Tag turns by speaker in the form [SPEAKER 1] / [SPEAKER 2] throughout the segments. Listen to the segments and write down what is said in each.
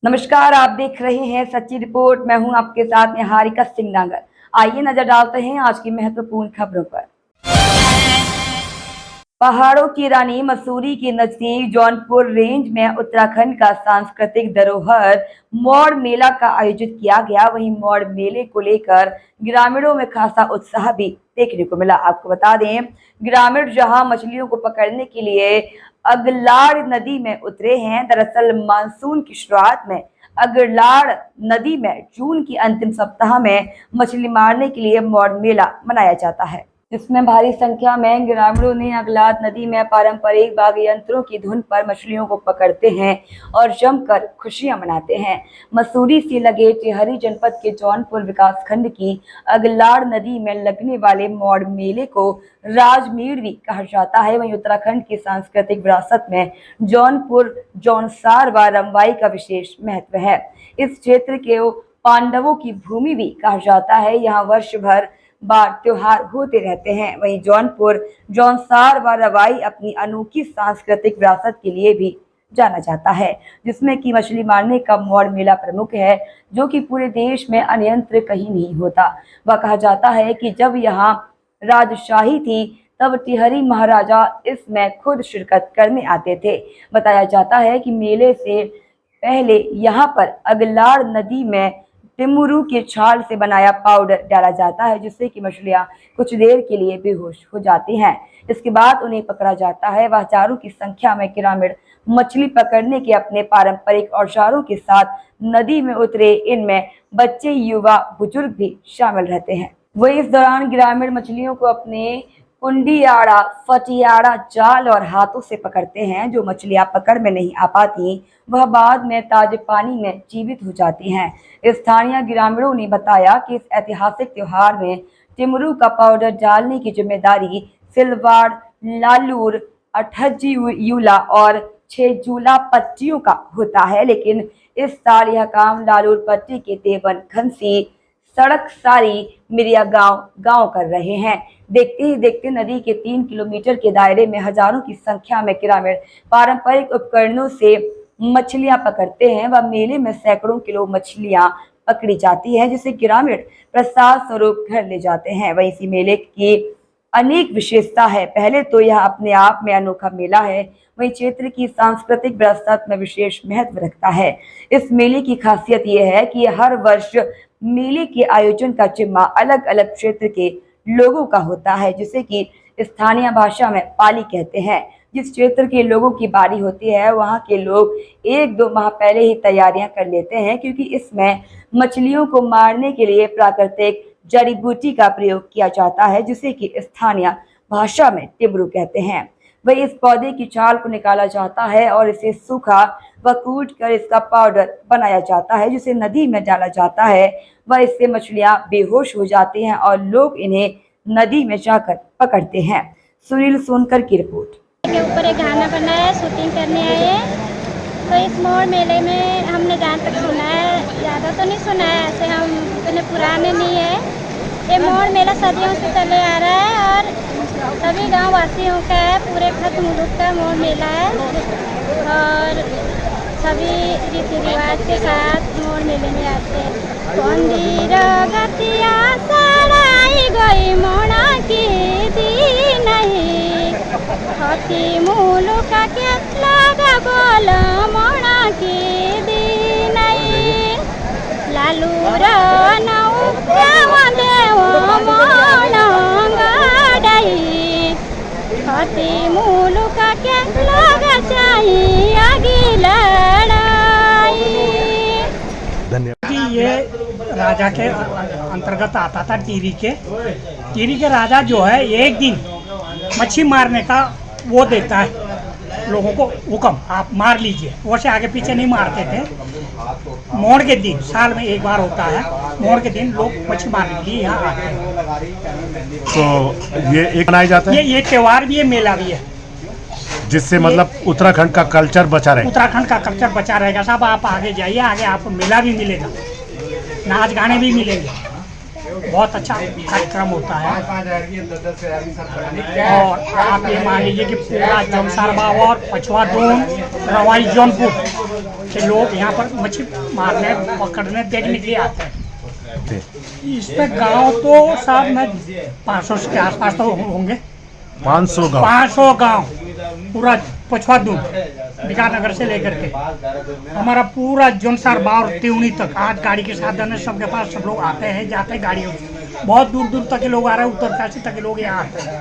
[SPEAKER 1] नमस्कार, आप देख रहे हैं सच्ची रिपोर्ट। मैं हूं आपके साथ निहारिका सिंह नागर। आइए नजर डालते हैं आज की महत्वपूर्ण खबरों पर। पहाड़ों की रानी मसूरी के नजदीक जौनपुर रेंज में उत्तराखंड का सांस्कृतिक धरोहर मौड़ मेला का आयोजित किया गया। वहीं मौड़ मेले को लेकर ग्रामीणों में खासा उत्साह भी देखने को मिला। आपको बता दें, ग्रामीण जहां मछलियों को पकड़ने के लिए अगलाड़ नदी में उतरे हैं। दरअसल मानसून की शुरुआत में अगलाड़ नदी में जून की अंतिम सप्ताह में मछली मारने के लिए मौड़ मेला मनाया जाता है, जिसमें भारी संख्या में ग्रामीणों ने अगलाड़ नदी में पारंपरिक वाद्य यंत्रों की धुन पर मछलियों को पकड़ते हैं और जमकर खुशियां मनाते हैं। मसूरी से लगे टिहरी जनपद के जौनपुर विकासखंड की अगलाड़ नदी में लगने वाले मौड़ मेले को राजमीड़ भी कहा जाता है। वहीं उत्तराखंड की सांस्कृतिक विरासत में जौनपुर, जौनसार व रंबाई का विशेष महत्व है। इस क्षेत्र के पांडवों की भूमि भी कहा जाता है। यहाँ वर्ष भर बार त्योहार होते रहते हैं। वहीं जौनपुर, जौनसार व रवाई अपनी अनोखी सांस्कृतिक विरासत के लिए भी जाना जाता है, जिसमें कि मछली मारने का मौड़ मेला प्रमुख है, जो कि पूरे देश में अन्यत्र कहीं नहीं होता। वह कहा जाता है कि जब यहाँ राजशाही थी तब टिहरी महाराजा इसमें खुद शिरकत करने आते थे। बताया जाता है कि मेले से पहले यहाँ पर अगलाड़ नदी में टिमुरू के छाल से बनाया पाउडर डाला जाता है, जिससे कि मछलियां कुछ देर के लिए बेहोश हो जाती हैं। इसके बाद उन्हें पकड़ा जाता है। वह हजारों की संख्या में ग्रामीण मछली पकड़ने के अपने पारंपरिक औजारों के साथ नदी में उतरे। इनमें बच्चे, युवा, बुजुर्ग भी शामिल रहते हैं। वही इस दौरान ग्रामीण मछलियों को अपने कुंडियाड़ा, फटियाड़ा, जाल और हाथों से पकड़ते हैं। जो मछलियां पकड़ में नहीं आ पाती वह बाद में ताजे पानी में जीवित हो जाती हैं। स्थानीय ग्रामीणों ने बताया कि इस ऐतिहासिक त्योहार में टिमरू का पाउडर डालने की जिम्मेदारी सिलवाड़, लालूर, अठजीयूला और छेजूला पट्टियों का होता है। लेकिन इस साल यह काम लालूर पट्टी के देवन, खंसी, सड़क सारी, मिरिया गांव कर रहे हैं। देखते ही देखते नदी के 3 किलोमीटर के दायरे में हजारों की संख्या में ग्रामीण पारंपरिक उपकरणों से मछलियां पकड़ते हैं। वह मेले में सैकड़ों किलो मछलियां पकड़ी जाती है, जिसे ग्रामीण प्रसाद स्वरूप घर ले जाते हैं। वहीं इसी मेले की अनेक विशेषता है। पहले तो यह अपने आप में अनोखा मेला है, वहीं क्षेत्र की सांस्कृतिक विरासत में विशेष महत्व रखता है। इस मेले की खासियत यह है कि हर वर्ष मेले के आयोजन का जिम्मा अलग अलग क्षेत्र के लोगों का होता है, जिसे कि स्थानीय भाषा में पाली कहते हैं। जिस क्षेत्र के लोगों की बारी होती है वहां के लोग 1-2 माह पहले ही तैयारियां कर लेते हैं, क्योंकि इसमें मछलियों को मारने के लिए प्राकृतिक जड़ी बूटी का प्रयोग किया जाता है, जिसे कि स्थानीय भाषा में टिमरू कहते हैं। वही इस पौधे की छाल को निकाला जाता है और इसे सूखा व कूट कर इसका पाउडर बनाया जाता है, जिसे नदी में डाला जाता है। वह इससे मछलियां बेहोश हो जाती हैं और लोग इन्हें नदी में जाकर पकड़ते हैं। सुनील सोनकर की रिपोर्ट।
[SPEAKER 2] के ऊपर एक गाना बनाया, शूटिंग करने आए। तो इस मौड़ मेले में हमने जहाँ तक सुना है, ज़्यादा तो नहीं सुना है, ऐसे हम इतने पुराने नहीं है। ये मौड़ मेला सदियों से चले आ रहा है और सभी गांव वासियों का है, पूरे खत मुल्क का मौड़ मेला है और सभी रीति रिवाज के साथ मौड़ मेले में आते हैं। मंदिर गतिया सड़ाई गई मोड़ा की दी नहीं, हाथी मूलू का केतला बोल मोड़ा की दी नहीं, लालू देव मोड़ा गई, हाथी मूलू का केतला चाहिए आगे लड़ाई।
[SPEAKER 3] धन्यवाद। ये राजा के अंतर्गत आता था। टिहरी के राजा जो है एक दिन मच्छी मारने का वो देता है लोगों को हुक्म, आप मार लीजिए। वैसे आगे पीछे नहीं मारते थे। मोड़ के दिन साल में एक बार होता है, मोड़ के दिन लोग मच्छी मारने के लिए यहाँ आते हैं।
[SPEAKER 4] तो ये एक मनाया जाता है,
[SPEAKER 3] ये त्योहार भी है, मेला भी है,
[SPEAKER 4] जिससे मतलब उत्तराखंड का कल्चर बचा रहे।
[SPEAKER 3] उत्तराखंड का कल्चर बचा रहेगा। साहब आप आगे जाइए, आगे आपको मेला भी मिलेगा, नाच गाने भी मिलेंगे। बहुत अच्छा कार्यक्रम होता है। और आप ये मान लीजिए कि पूरा जौनसार बाव और पछवा दून रवाई जौनपुर के लोग यहाँ पर मछली मारने पकड़ने देखने के लिए आते हैं। इस पे गाँव तो साहब में 500 के आसपास तो होंगे।
[SPEAKER 4] 500 गाँव
[SPEAKER 3] 500 गाँव पूरा पछवा दून विकासनगर से लेकर के हमारा पूरा जौनसार बाव तिवनी तक आज गाड़ी के साधन है, सबके पास सब लोग आते हैं जाते हैं गाड़ियों से। बहुत दूर दूर तक के लोग आ रहे हैं, उत्तरकाशी तक के लोग यहाँ आते हैं।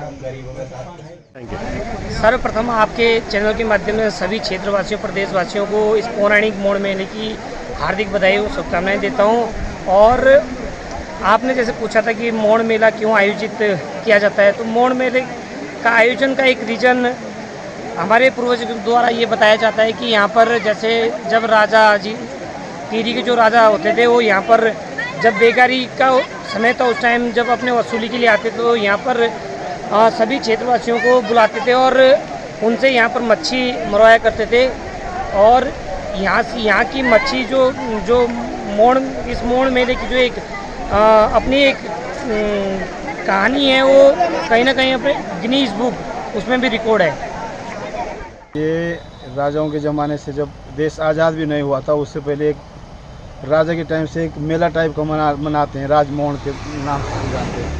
[SPEAKER 5] सर्वप्रथम आपके चैनल के माध्यम से सभी क्षेत्रवासियों प्रदेशवासियों को इस पौराणिक मोड़ मेले की हार्दिक बधाई और शुभकामनाएं देता हूं। और आपने जैसे पूछा था कि मोड़ मेला क्यों आयोजित किया जाता है, तो मोड़ मेले का आयोजन का एक रीजन हमारे पूर्वजों द्वारा ये बताया जाता है कि यहाँ पर जैसे जब राजा जी टिहरी के जो राजा होते थे वो यहाँ पर जब बेकारी का समय था उस टाइम जब अपने वसूली के लिए आते तो यहाँ पर सभी क्षेत्रवासियों को बुलाते थे और उनसे यहाँ पर मच्छी मरवाया करते थे। और यहाँ की मच्छी जो मोड़ इस मोड़ मेले की जो एक अपनी एक कहानी है वो कहीं ना कहीं अपने गिनीज बुक उसमें भी रिकॉर्ड है।
[SPEAKER 6] ये राजाओं के ज़माने से जब देश आज़ाद भी नहीं हुआ था उससे पहले एक राजा के टाइम से एक मेला टाइप का मनाते हैं, राजमोहन के नाम से जानते हैं।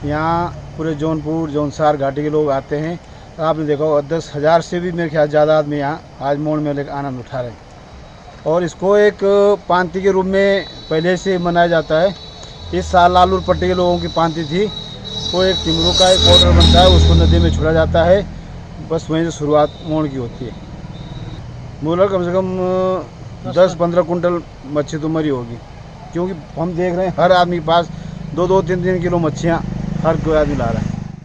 [SPEAKER 6] यहाँ पूरे जौनपुर जौनसार घाटी के लोग आते हैं। आपने देखा होगा 10,000 से भी मेरे ख्याल ज़्यादा आदमी यहाँ आज मोड़ मेले का आनंद उठा रहे हैं। और इसको एक पांति के रूप में पहले से मनाया जाता है। इस साल लालूर पट्टी के लोगों की पांति थी, वो एक टिमरू का एक पाउडर बनता है, उसको नदी में छोड़ा जाता है, बस वहीं से शुरुआत मोड़ की होती है। मूलर कम से कम 10-15 कुंटल मच्छी तो मरी होगी, क्योंकि हम देख रहे हैं हर आदमी के पास 2-2, 3-3 किलो मच्छियाँ हर कोई आदमी ला रहा है।